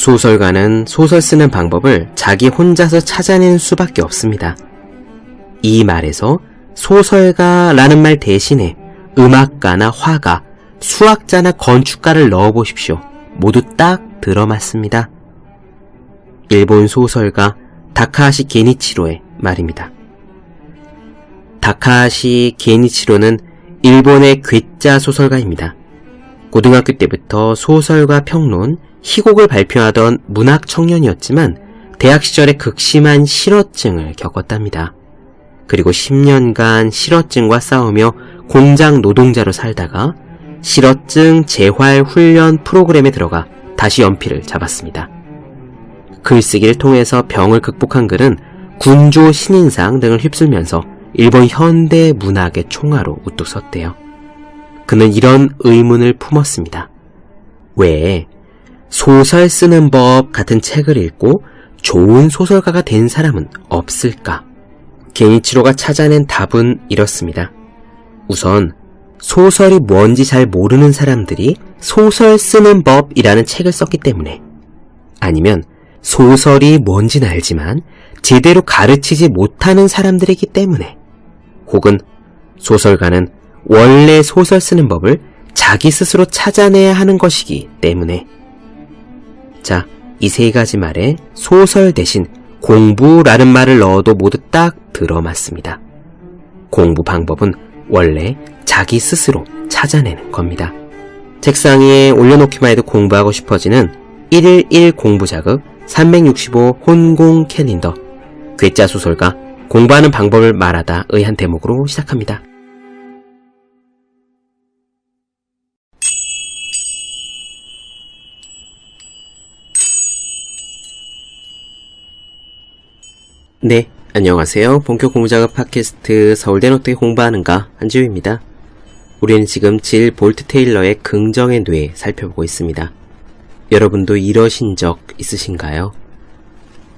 소설가는 소설 쓰는 방법을 자기 혼자서 찾아내는 수밖에 없습니다. 이 말에서 소설가라는 말 대신에 음악가나 화가, 수학자나 건축가를 넣어보십시오. 모두 딱 들어맞습니다. 일본 소설가 다카하시 게니치로의 말입니다. 다카하시 게니치로는 일본의 괴짜 소설가입니다. 고등학교 때부터 소설과 평론, 희곡을 발표하던 문학 청년이었지만 대학 시절에 극심한 실어증을 겪었답니다. 그리고 10년간 실어증과 싸우며 공장 노동자로 살다가 실어증 재활 훈련 프로그램에 들어가 다시 연필을 잡았습니다. 글쓰기를 통해서 병을 극복한 그는 군조 신인상 등을 휩쓸면서 일본 현대 문학의 총화로 우뚝 섰대요. 그는 이런 의문을 품었습니다. 왜 소설 쓰는 법 같은 책을 읽고 좋은 소설가가 된 사람은 없을까? 게니치로가 찾아낸 답은 이렇습니다. 우선 소설이 뭔지 잘 모르는 사람들이 소설 쓰는 법이라는 책을 썼기 때문에, 아니면 소설이 뭔지는 알지만 제대로 가르치지 못하는 사람들이기 때문에, 혹은 소설가는 원래 소설 쓰는 법을 자기 스스로 찾아내야 하는 것이기 때문에. 자, 이 세 가지 말에 소설 대신 공부라는 말을 넣어도 모두 딱 들어맞습니다. 공부 방법은 원래 자기 스스로 찾아내는 겁니다. 책상 위에 올려놓기만 해도 공부하고 싶어지는 1일1 공부 자극 365 혼공 캘린더, 괴짜 소설가 공부하는 방법을 말하다의 한 대목으로 시작합니다. 네, 안녕하세요. 본격 공부작업 팟캐스트 서울대 어떻게 공부하는가, 한지우입니다. 우리는 지금 질 볼트 테일러의 긍정의 뇌 살펴보고 있습니다. 여러분도 이러신 적 있으신가요?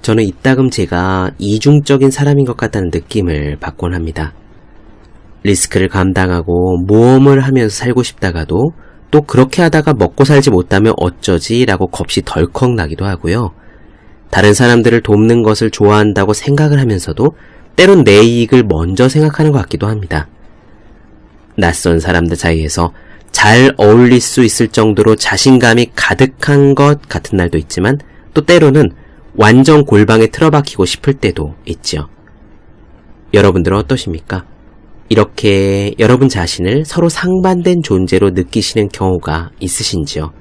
저는 이따금 제가 이중적인 사람인 것 같다는 느낌을 받곤 합니다. 리스크를 감당하고 모험을 하면서 살고 싶다가도 또 그렇게 하다가 먹고 살지 못하면 어쩌지 라고 겁이 덜컥 나기도 하고요. 다른 사람들을 돕는 것을 좋아한다고 생각을 하면서도 때론 내 이익을 먼저 생각하는 것 같기도 합니다. 낯선 사람들 사이에서 잘 어울릴 수 있을 정도로 자신감이 가득한 것 같은 날도 있지만 또 때로는 완전 골방에 틀어박히고 싶을 때도 있죠. 여러분들은 어떠십니까? 이렇게 여러분 자신을 서로 상반된 존재로 느끼시는 경우가 있으신지요?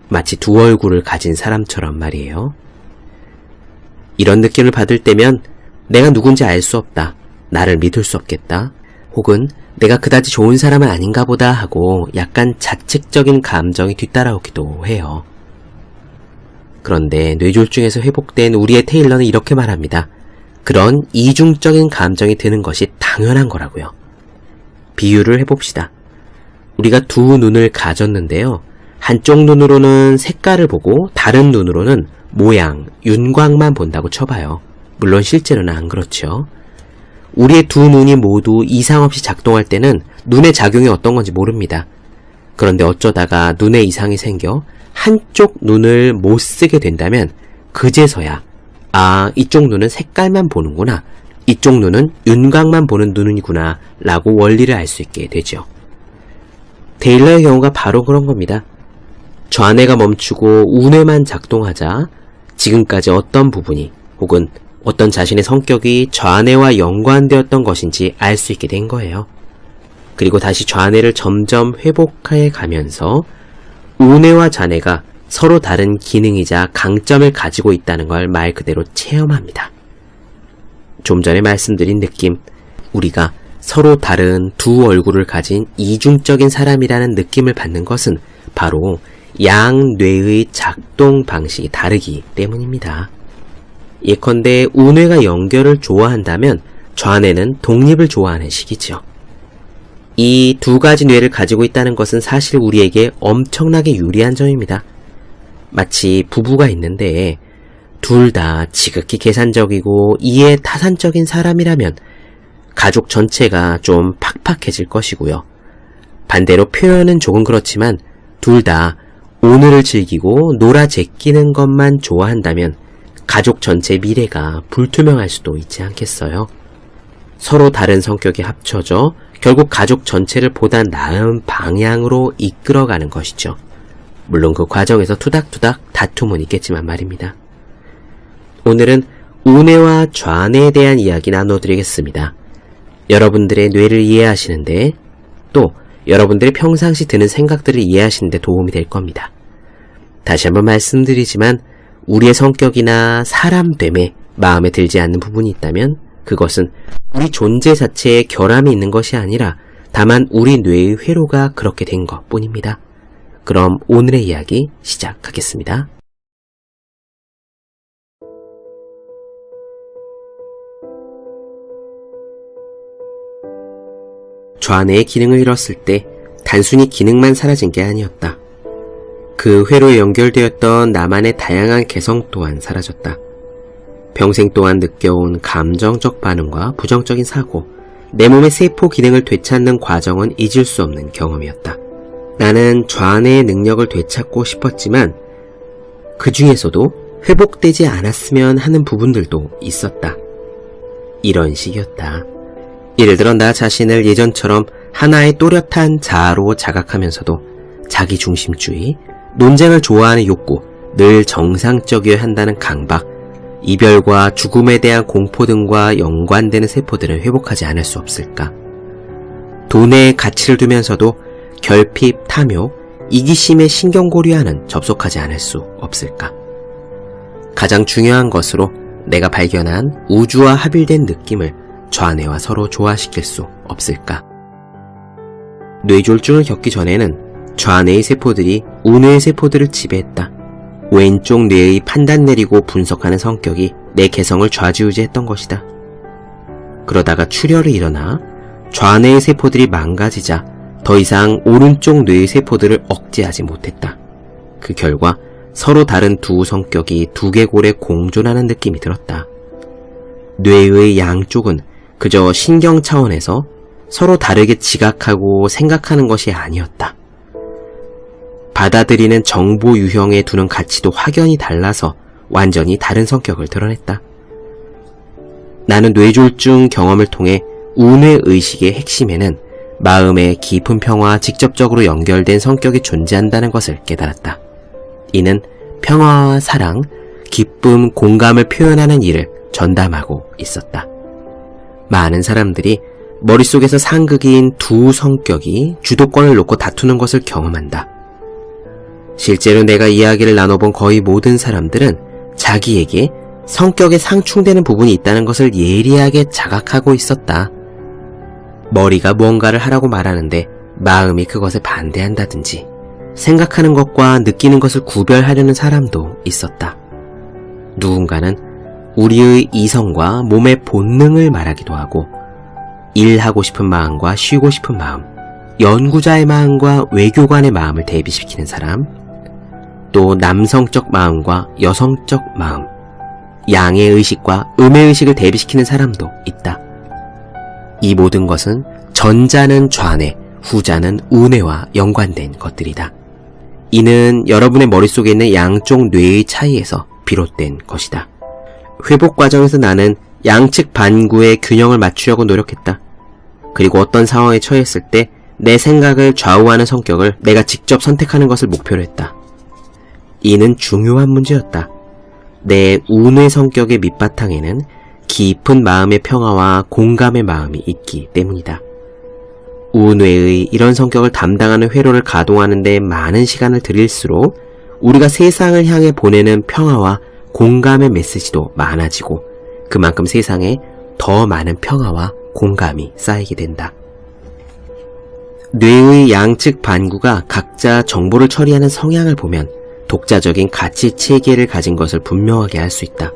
마치 두 얼굴을 가진 사람처럼 말이에요. 이런 느낌을 받을 때면 내가 누군지 알 수 없다, 나를 믿을 수 없겠다, 혹은 내가 그다지 좋은 사람은 아닌가 보다 하고 약간 자책적인 감정이 뒤따라오기도 해요. 그런데 뇌졸중에서 회복된 우리의 테일러는 이렇게 말합니다. 그런 이중적인 감정이 드는 것이 당연한 거라고요. 비유를 해봅시다. 우리가 두 눈을 가졌는데요. 한쪽 눈으로는 색깔을 보고 다른 눈으로는 모양, 윤곽만 본다고 쳐봐요. 물론 실제로는 안 그렇죠. 우리의 두 눈이 모두 이상 없이 작동할 때는 눈의 작용이 어떤 건지 모릅니다. 그런데 어쩌다가 눈에 이상이 생겨 한쪽 눈을 못 쓰게 된다면 그제서야 이쪽 눈은 색깔만 보는구나, 이쪽 눈은 윤곽만 보는 눈이구나 라고 원리를 알 수 있게 되죠. 테일러의 경우가 바로 그런 겁니다. 좌뇌가 멈추고 우뇌만 작동하자 지금까지 어떤 부분이 혹은 어떤 자신의 성격이 좌뇌와 연관되었던 것인지 알 수 있게 된 거예요. 그리고 다시 좌뇌를 점점 회복해 가면서 우뇌와 좌뇌가 서로 다른 기능이자 강점을 가지고 있다는 걸 말 그대로 체험합니다. 좀 전에 말씀드린 느낌, 우리가 서로 다른 두 얼굴을 가진 이중적인 사람이라는 느낌을 받는 것은 바로 양뇌의 작동 방식이 다르기 때문입니다. 예컨대 우뇌가 연결을 좋아한다면 좌뇌는 독립을 좋아하는 식이죠. 이 두 가지 뇌를 가지고 있다는 것은 사실 우리에게 엄청나게 유리한 점입니다. 마치 부부가 있는데 둘 다 지극히 계산적이고 이해 타산적인 사람이라면 가족 전체가 좀 팍팍해질 것이고요. 반대로 표현은 조금 그렇지만 둘 다 오늘을 즐기고 놀아 제끼는 것만 좋아한다면 가족 전체 미래가 불투명할 수도 있지 않겠어요? 서로 다른 성격이 합쳐져 결국 가족 전체를 보다 나은 방향으로 이끌어가는 것이죠. 물론 그 과정에서 투닥투닥 다툼은 있겠지만 말입니다. 오늘은 우뇌와 좌뇌에 대한 이야기 나눠드리겠습니다. 여러분들의 뇌를 이해하시는데 또 여러분들이 평상시 드는 생각들을 이해하시는데 도움이 될 겁니다. 다시 한번 말씀드리지만 우리의 성격이나 사람됨에 마음에 들지 않는 부분이 있다면 그것은 우리 존재 자체에 결함이 있는 것이 아니라 다만 우리 뇌의 회로가 그렇게 된 것 뿐입니다. 그럼 오늘의 이야기 시작하겠습니다. 좌뇌의 기능을 잃었을 때 단순히 기능만 사라진 게 아니었다. 그 회로에 연결되었던 나만의 다양한 개성 또한 사라졌다. 평생 동안 느껴온 감정적 반응과 부정적인 사고, 내 몸의 세포 기능을 되찾는 과정은 잊을 수 없는 경험이었다. 나는 좌뇌의 능력을 되찾고 싶었지만 그 중에서도 회복되지 않았으면 하는 부분들도 있었다. 이런 식이었다. 예를 들어 나 자신을 예전처럼 하나의 또렷한 자아로 자각하면서도 자기중심주의, 논쟁을 좋아하는 욕구, 늘 정상적이어야 한다는 강박, 이별과 죽음에 대한 공포 등과 연관되는 세포들은 회복하지 않을 수 없을까? 돈에 가치를 두면서도 결핍, 탐욕, 이기심에 신경고리와는 접속하지 않을 수 없을까? 가장 중요한 것으로 내가 발견한 우주와 합일된 느낌을 좌뇌와 서로 조화시킬 수 없을까? 뇌졸중을 겪기 전에는 좌뇌의 세포들이 우뇌의 세포들을 지배했다. 왼쪽 뇌의 판단 내리고 분석하는 성격이 내 개성을 좌지우지했던 것이다. 그러다가 출혈이 일어나 좌뇌의 세포들이 망가지자 더 이상 오른쪽 뇌의 세포들을 억제하지 못했다. 그 결과 서로 다른 두 성격이 두개골에 공존하는 느낌이 들었다. 뇌의 양쪽은 그저 신경 차원에서 서로 다르게 지각하고 생각하는 것이 아니었다. 받아들이는 정보 유형에 두는 가치도 확연히 달라서 완전히 다른 성격을 드러냈다. 나는 뇌졸중 경험을 통해 우뇌 의식의 핵심에는 마음의 깊은 평화와 직접적으로 연결된 성격이 존재한다는 것을 깨달았다. 이는 평화와 사랑, 기쁨, 공감을 표현하는 일을 전담하고 있었다. 많은 사람들이 머릿속에서 상극인 두 성격이 주도권을 놓고 다투는 것을 경험한다. 실제로 내가 이야기를 나눠본 거의 모든 사람들은 자기에게 성격에 상충되는 부분이 있다는 것을 예리하게 자각하고 있었다. 머리가 무언가를 하라고 말하는데 마음이 그것에 반대한다든지 생각하는 것과 느끼는 것을 구별하려는 사람도 있었다. 누군가는 우리의 이성과 몸의 본능을 말하기도 하고 일하고 싶은 마음과 쉬고 싶은 마음, 연구자의 마음과 외교관의 마음을 대비시키는 사람, 또 남성적 마음과 여성적 마음, 양의 의식과 음의 의식을 대비시키는 사람도 있다. 이 모든 것은 전자는 좌뇌, 후자는 우뇌와 연관된 것들이다. 이는 여러분의 머릿속에 있는 양쪽 뇌의 차이에서 비롯된 것이다. 회복 과정에서 나는 양측 반구의 균형을 맞추려고 노력했다. 그리고 어떤 상황에 처했을 때 내 생각을 좌우하는 성격을 내가 직접 선택하는 것을 목표로 했다. 이는 중요한 문제였다. 내 우뇌 성격의 밑바탕에는 깊은 마음의 평화와 공감의 마음이 있기 때문이다. 우뇌의 이런 성격을 담당하는 회로를 가동하는 데 많은 시간을 들일수록 우리가 세상을 향해 보내는 평화와 공감의 메시지도 많아지고 그만큼 세상에 더 많은 평화와 공감이 쌓이게 된다. 뇌의 양측 반구가 각자 정보를 처리하는 성향을 보면 독자적인 가치 체계를 가진 것을 분명하게 알 수 있다.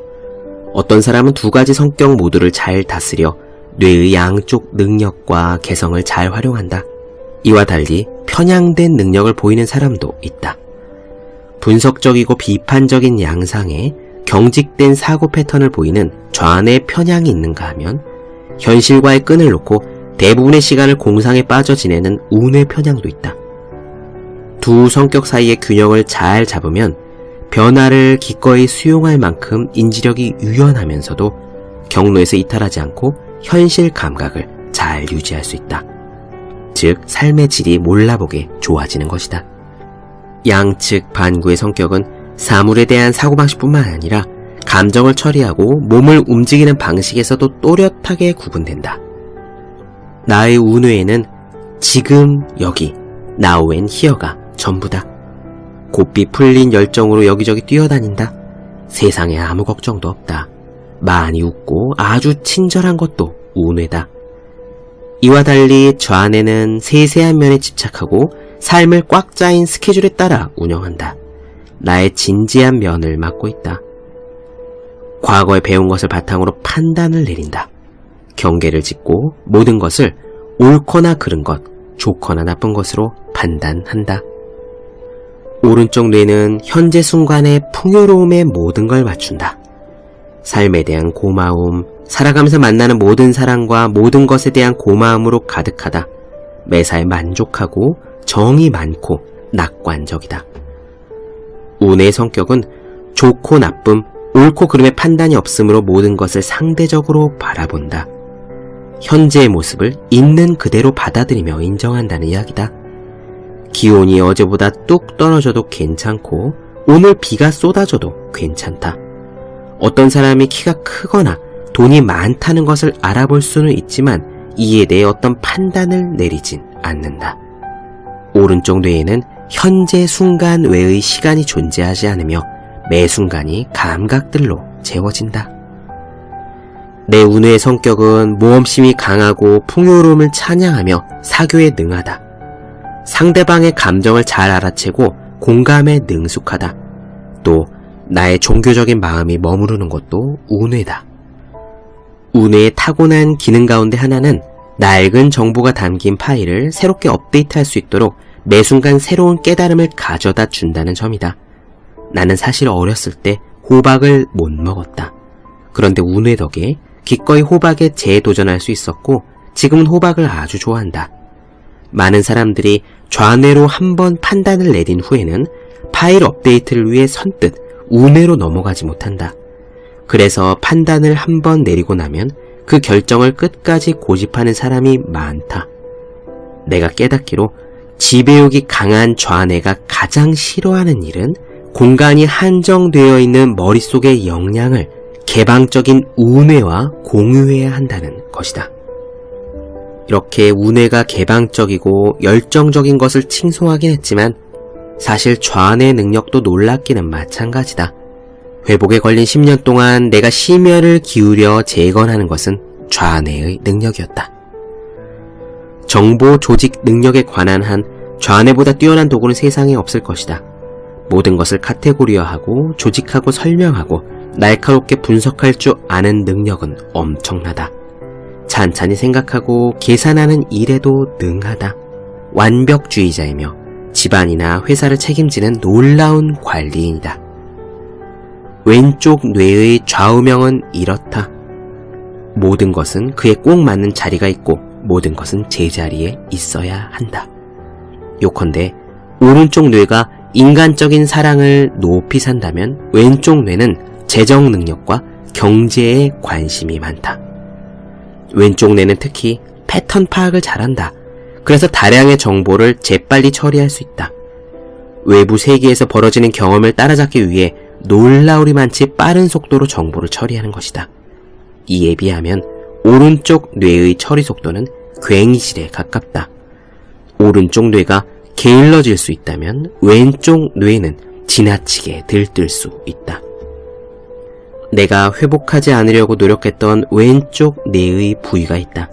어떤 사람은 두 가지 성격 모두를 잘 다스려 뇌의 양쪽 능력과 개성을 잘 활용한다. 이와 달리 편향된 능력을 보이는 사람도 있다. 분석적이고 비판적인 양상에 경직된 사고 패턴을 보이는 좌뇌 편향이 있는가 하면 현실과의 끈을 놓고 대부분의 시간을 공상에 빠져 지내는 우뇌 편향도 있다. 두 성격 사이의 균형을 잘 잡으면 변화를 기꺼이 수용할 만큼 인지력이 유연하면서도 경로에서 이탈하지 않고 현실 감각을 잘 유지할 수 있다. 즉, 삶의 질이 몰라보게 좋아지는 것이다. 양측 반구의 성격은 사물에 대한 사고방식뿐만 아니라 감정을 처리하고 몸을 움직이는 방식에서도 또렷하게 구분된다. 나의 운뇌에는 지금 여기, now and here가 전부다. 곱비 풀린 열정으로 여기저기 뛰어다닌다. 세상에 아무 걱정도 없다. 많이 웃고 아주 친절한 것도 운뇌다. 이와 달리 좌뇌는 세세한 면에 집착하고 삶을 꽉 짜인 스케줄에 따라 운영한다. 나의 진지한 면을 맡고 있다. 과거에 배운 것을 바탕으로 판단을 내린다. 경계를 짓고 모든 것을 옳거나 그른 것, 좋거나 나쁜 것으로 판단한다. 오른쪽 뇌는 현재 순간의 풍요로움에 모든 걸 맞춘다. 삶에 대한 고마움, 살아가면서 만나는 모든 사람과 모든 것에 대한 고마움으로 가득하다. 매사에 만족하고 정이 많고 낙관적이다. 운의 성격은 좋고 나쁨, 옳고 그름의 판단이 없으므로 모든 것을 상대적으로 바라본다. 현재의 모습을 있는 그대로 받아들이며 인정한다는 이야기다. 기온이 어제보다 뚝 떨어져도 괜찮고 오늘 비가 쏟아져도 괜찮다. 어떤 사람이 키가 크거나 돈이 많다는 것을 알아볼 수는 있지만 이에 대해 어떤 판단을 내리진 않는다. 오른쪽 뇌에는 현재 순간 외의 시간이 존재하지 않으며 매 순간이 감각들로 채워진다. 내 운의 성격은 모험심이 강하고 풍요로움을 찬양하며 사교에 능하다. 상대방의 감정을 잘 알아채고 공감에 능숙하다. 또 나의 종교적인 마음이 머무르는 것도 운뇌다. 운뇌의 타고난 기능 가운데 하나는 낡은 정보가 담긴 파일을 새롭게 업데이트할 수 있도록 매 순간 새로운 깨달음을 가져다 준다는 점이다. 나는 사실 어렸을 때 호박을 못 먹었다. 그런데 운뇌 덕에 기꺼이 호박에 재도전할 수 있었고 지금은 호박을 아주 좋아한다. 많은 사람들이 좌뇌로 한번 판단을 내린 후에는 파일 업데이트를 위해 선뜻 우뇌로 넘어가지 못한다. 그래서 판단을 한번 내리고 나면 그 결정을 끝까지 고집하는 사람이 많다. 내가 깨닫기로 지배욕이 강한 좌뇌가 가장 싫어하는 일은 공간이 한정되어 있는 머릿속의 역량을 개방적인 우뇌와 공유해야 한다는 것이다. 이렇게 우뇌가 개방적이고 열정적인 것을 칭송하긴 했지만 사실 좌뇌 능력도 놀랍기는 마찬가지다. 회복에 걸린 10년 동안 내가 심혈을 기울여 재건하는 것은 좌뇌의 능력이었다. 정보 조직 능력에 관한 한 좌뇌보다 뛰어난 도구는 세상에 없을 것이다. 모든 것을 카테고리화하고 조직하고 설명하고 날카롭게 분석할 줄 아는 능력은 엄청나다. 찬찬히 생각하고 계산하는 일에도 능하다. 완벽주의자이며 집안이나 회사를 책임지는 놀라운 관리인이다. 왼쪽 뇌의 좌우명은 이렇다. 모든 것은 그에 꼭 맞는 자리가 있고 모든 것은 제자리에 있어야 한다. 요컨대 오른쪽 뇌가 인간적인 사랑을 높이 산다면 왼쪽 뇌는 재정 능력과 경제에 관심이 많다. 왼쪽 뇌는 특히 패턴 파악을 잘한다. 그래서 다량의 정보를 재빨리 처리할 수 있다. 외부 세계에서 벌어지는 경험을 따라잡기 위해 놀라우리만치 빠른 속도로 정보를 처리하는 것이다. 이에 비하면 오른쪽 뇌의 처리 속도는 괭이질에 가깝다. 오른쪽 뇌가 게을러질 수 있다면 왼쪽 뇌는 지나치게 들뜰 수 있다. 내가 회복하지 않으려고 노력했던 왼쪽 뇌의 부위가 있다.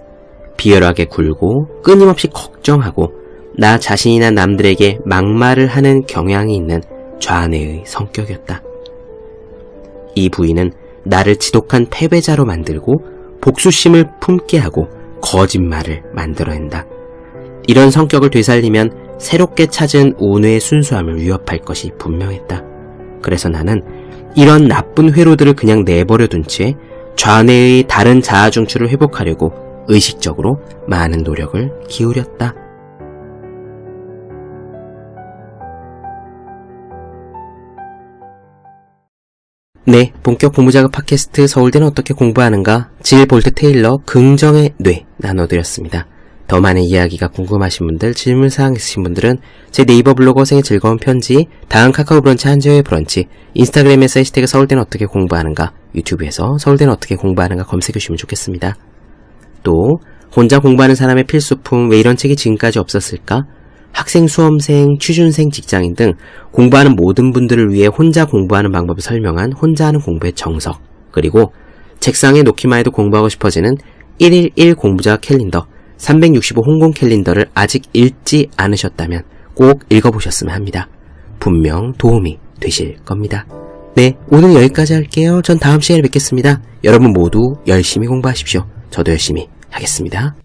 비열하게 굴고 끊임없이 걱정하고 나 자신이나 남들에게 막말을 하는 경향이 있는 좌뇌의 성격이었다. 이 부위는 나를 지독한 패배자로 만들고 복수심을 품게 하고 거짓말을 만들어낸다. 이런 성격을 되살리면 새롭게 찾은 운뇌의 순수함을 위협할 것이 분명했다. 그래서 나는 이런 나쁜 회로들을 그냥 내버려 둔 채 좌뇌의 다른 자아 중추를 회복하려고 의식적으로 많은 노력을 기울였다. 네, 본격 공부작업 팟캐스트 서울대는 어떻게 공부하는가? 질 볼트 테일러 긍정의 뇌 나눠드렸습니다. 더 많은 이야기가 궁금하신 분들, 질문사항 있으신 분들은 제 네이버 블로그 생의 즐거운 편지, 다음 카카오 브런치 한지호의 브런치, 인스타그램에서 해시태그 서울대는 어떻게 공부하는가, 유튜브에서 서울대는 어떻게 공부하는가 검색해 주시면 좋겠습니다. 또 혼자 공부하는 사람의 필수품, 왜 이런 책이 지금까지 없었을까? 학생, 수험생, 취준생, 직장인 등 공부하는 모든 분들을 위해 혼자 공부하는 방법을 설명한 혼자 하는 공부의 정석, 그리고 책상에 놓기만 해도 공부하고 싶어지는 1일 1 공부자 캘린더 365 홍콩 캘린더를 아직 읽지 않으셨다면 꼭 읽어보셨으면 합니다. 분명 도움이 되실 겁니다. 네, 오늘 여기까지 할게요. 전 다음 시간에 뵙겠습니다. 여러분 모두 열심히 공부하십시오. 저도 열심히 하겠습니다.